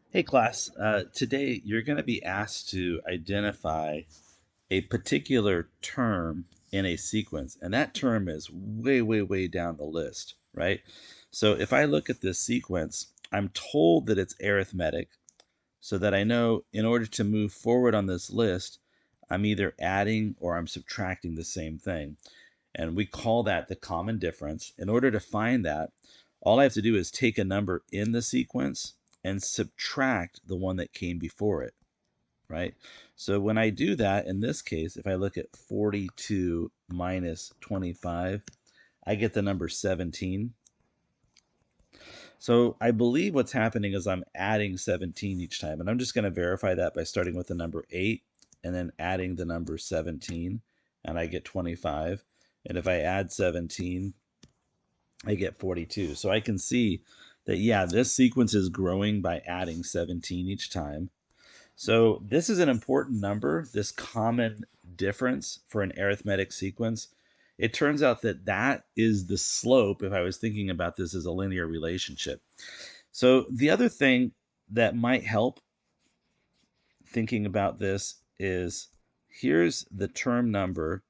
Hey class, today you're going to be asked to identify a particular term in a sequence, and that term is way, way, way down the list, right? So if I look at this sequence, I'm told that it's arithmetic, so that I know in order to move forward on this list, I'm either adding or I'm subtracting the same thing. And we call that the common difference. In order to find that, all I have to do is take a number in the sequence and subtract the one that came before it, right? So when I do that, in this case, if I look at 42 minus 25, I get the number 17. So I believe what's happening is I'm adding 17 each time, and I'm just going to verify that by starting with the number 8 and then adding the number 17, and I get 25. And if I add 17, I get 42. So I can see that, yeah, this sequence is growing by adding 17 each time. So this is an important number, this common difference for an arithmetic sequence. It turns out that that is the slope if I was thinking about this as a linear relationship. So the other thing that might help thinking about this is here's the term number,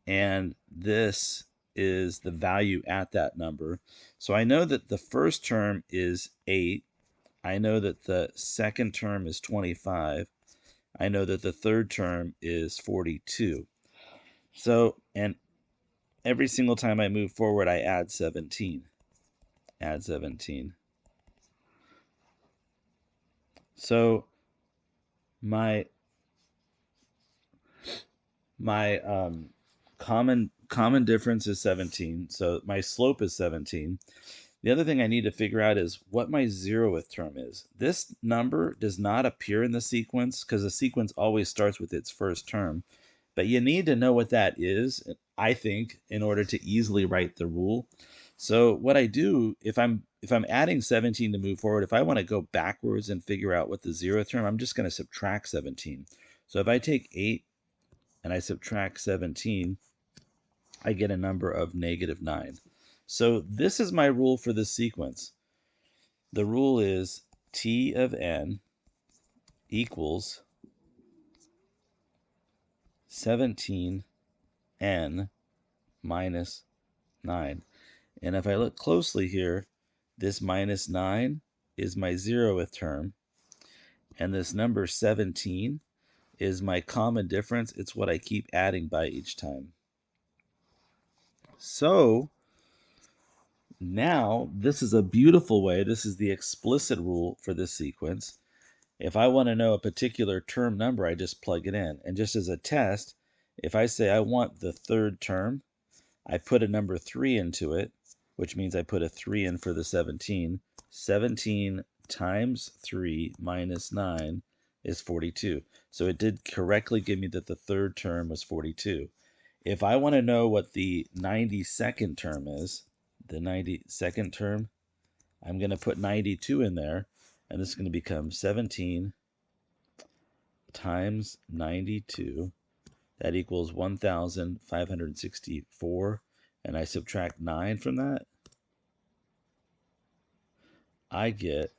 and this is the value at that number. So I know that the first term is 8. I know that the second term is 25. I know that the third term is 42. So, and every single time I move forward, I add 17. Add 17. So my my common difference is 17. So my slope is 17. The other thing I need to figure out is what my zeroth term is. This number does not appear in the sequence because the sequence always starts with its first term. But you need to know what that is, I think, in order to easily write the rule. So what I do, if I'm adding 17 to move forward, if I want to go backwards and figure out what the zeroth term, I'm just going to subtract 17. So if I take 8 and I subtract 17, I get a number of -9. So this is my rule for this sequence. The rule is T of n equals 17n minus 9. And if I look closely here, this -9 is my zeroth term, and this number 17 is my common difference. It's what I keep adding by each time. So now this is a beautiful way. This is the explicit rule for this sequence. If I want to know a particular term number, I just plug it in. And just as a test, if I say I want the third term, I put a number 3 into it, which means I put a 3 in for the 17. 17 times 3 minus 9 is 42. So it did correctly give me that the third term was 42. If I want to know what the 92nd term is, the 92nd term, I'm going to put 92 in there, and this is going to become 17 times 92. That equals 1,564, and I subtract 9 from that, I get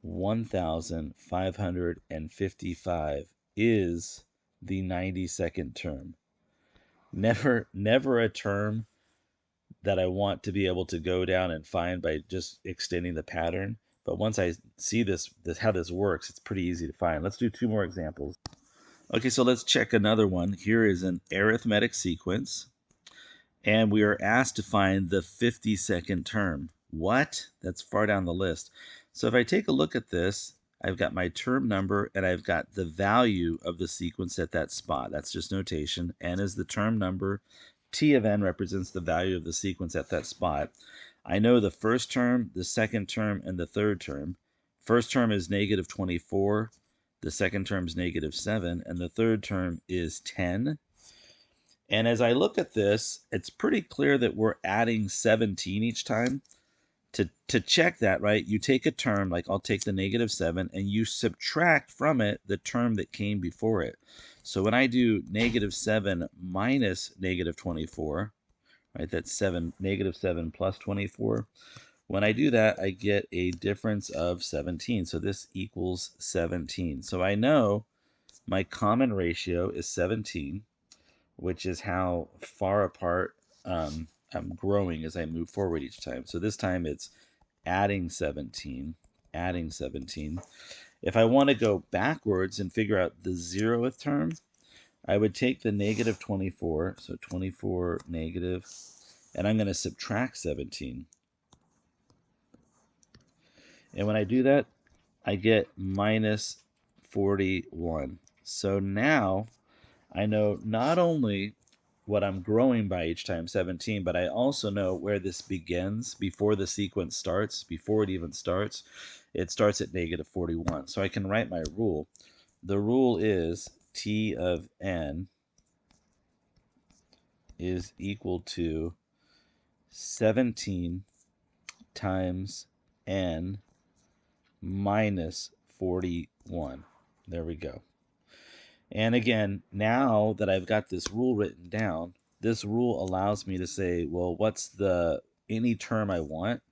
1,555 is the 92nd term. Never a term that I want to be able to go down and find by just extending the pattern. But once I see this how this works, it's pretty easy to find. Let's do 2 more examples. Okay, so let's check another one. Here is an arithmetic sequence, and we are asked to find the 52nd term. What? That's far down the list. So if I take a look at this, I've got my term number and I've got the value of the sequence at that spot. That's just notation. N is the term number. T of n represents the value of the sequence at that spot. I know the first term, the second term, and the third term. First term is -24. The second term is -7, and the third term is 10. And as I look at this, it's pretty clear that we're adding 17 each time. To check that, right, you take a term, like I'll take the -7, and you subtract from it the term that came before it. So when I do -7 minus -24, right, that's -7 plus 24, When I do that, I get a difference of 17. So this equals 17. So I know my common ratio is 17, which is how far apart I'm growing as I move forward each time. So this time it's adding 17, adding 17. If I want to go backwards and figure out the 0th term, I would take the negative 24, so 24 negative, and I'm going to subtract 17. And when I do that, I get minus 41. So now I know not only what I'm growing by each time, 17, but I also know where this begins before the sequence starts, before it even starts. It starts at negative 41. So I can write my rule. The rule is t of n is equal to 17 times n minus 41. There we go. And again, now that I've got this rule written down, this rule allows me to say, well, what's any term I want?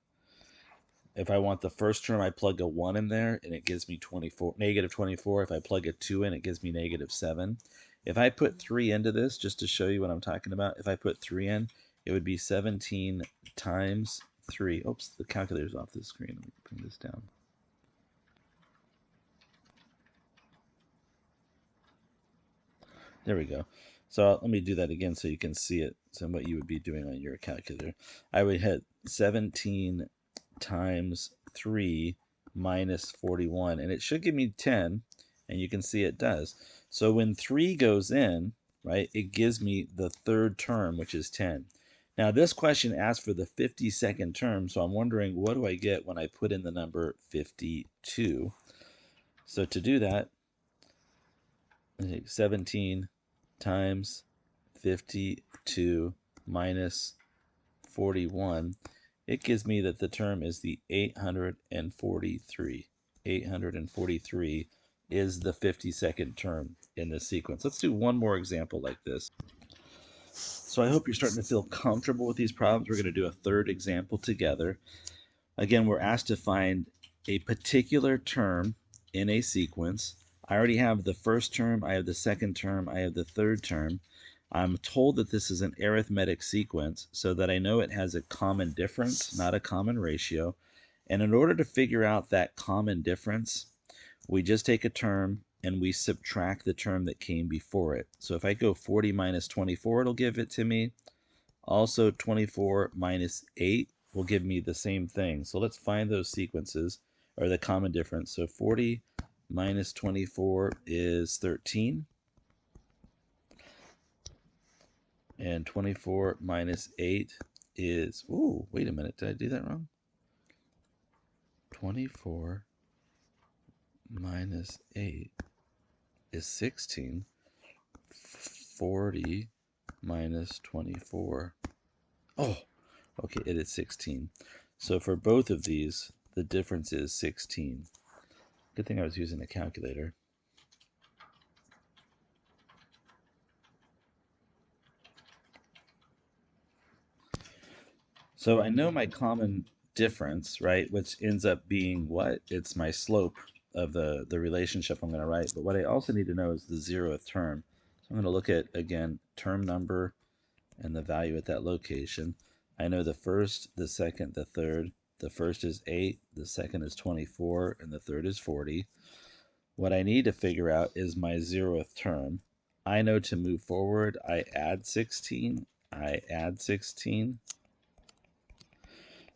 If I want the first term, I plug a 1 in there, and it gives me negative 24. If I plug a 2 in, it gives me negative 7. If I put 3 into this, just to show you what I'm talking about, if I put 3 in, it would be 17 times 3. Oops, the calculator's off the screen. Let me bring this down. There we go. So let me do that again so you can see it. So what you would be doing on your calculator. I would hit 17 times 3 minus 41, and it should give me 10, and you can see it does. So when 3 goes in, right, it gives me the third term, which is 10. Now this question asks for the 52nd term, so I'm wondering what do I get when I put in the number 52? So to do that, I take 17 times 52 minus 41, it gives me that the term is the 843. 843 is the 52nd term in this sequence. Let's do one more example like this. So I hope you're starting to feel comfortable with these problems. We're going to do a third example together. Again, we're asked to find a particular term in a sequence. I already have the first term, I have the second term, I have the third term. I'm told that this is an arithmetic sequence so that I know it has a common difference, not a common ratio. And in order to figure out that common difference, we just take a term and we subtract the term that came before it. So if I go 40 minus 24, it'll give it to me. Also, 24 minus 8 will give me the same thing. So let's find those sequences, or the common difference. So 40 minus 24 is 13. And 24 minus 8 is, ooh, wait a minute, did I do that wrong? 24 minus 8 is 16. 40 minus 24. Oh, okay, it is 16. So for both of these, the difference is 16. Good thing I was using a calculator. So I know my common difference, right, which ends up being what? It's my slope of the relationship I'm going to write. But what I also need to know is the 0th term. So I'm going to look at, again, term number and the value at that location. I know the first, the second, the third. The first is 8, the second is 24, and the third is 40. What I need to figure out is my 0th term. I know to move forward, I add 16. I add 16.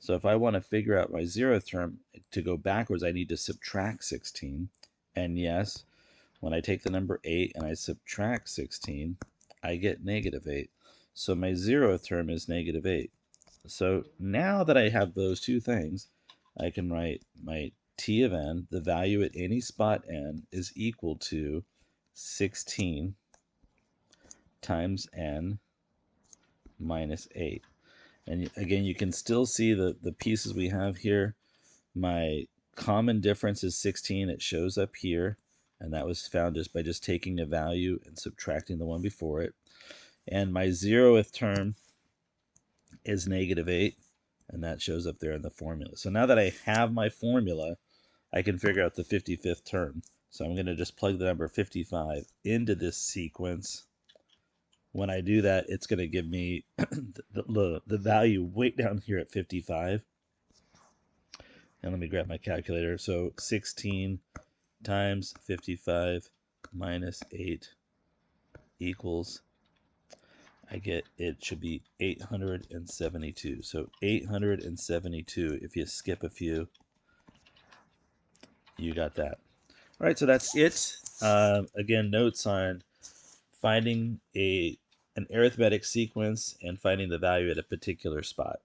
So if I want to figure out my 0th term, to go backwards, I need to subtract 16. And yes, when I take the number 8 and I subtract 16, I get negative 8. So my 0th term is negative 8. So now that I have those two things, I can write my t of n, the value at any spot n, is equal to 16 times n minus 8. And again, you can still see the pieces we have here. My common difference is 16. It shows up here. And that was found just by just taking a value and subtracting the one before it. And my 0th term is negative 8. and that shows up there in the formula. So now that I have my formula, I can figure out the 55th term. So I'm going to just plug the number 55 into this sequence. When I do that, it's going to give me the value way down here at 55. And let me grab my calculator. So 16 times 55 minus 8 equals, I get, it should be 872. So 872, if you skip a few, you got that. All right, so that's it. Again, notes on finding an arithmetic sequence and finding the value at a particular spot.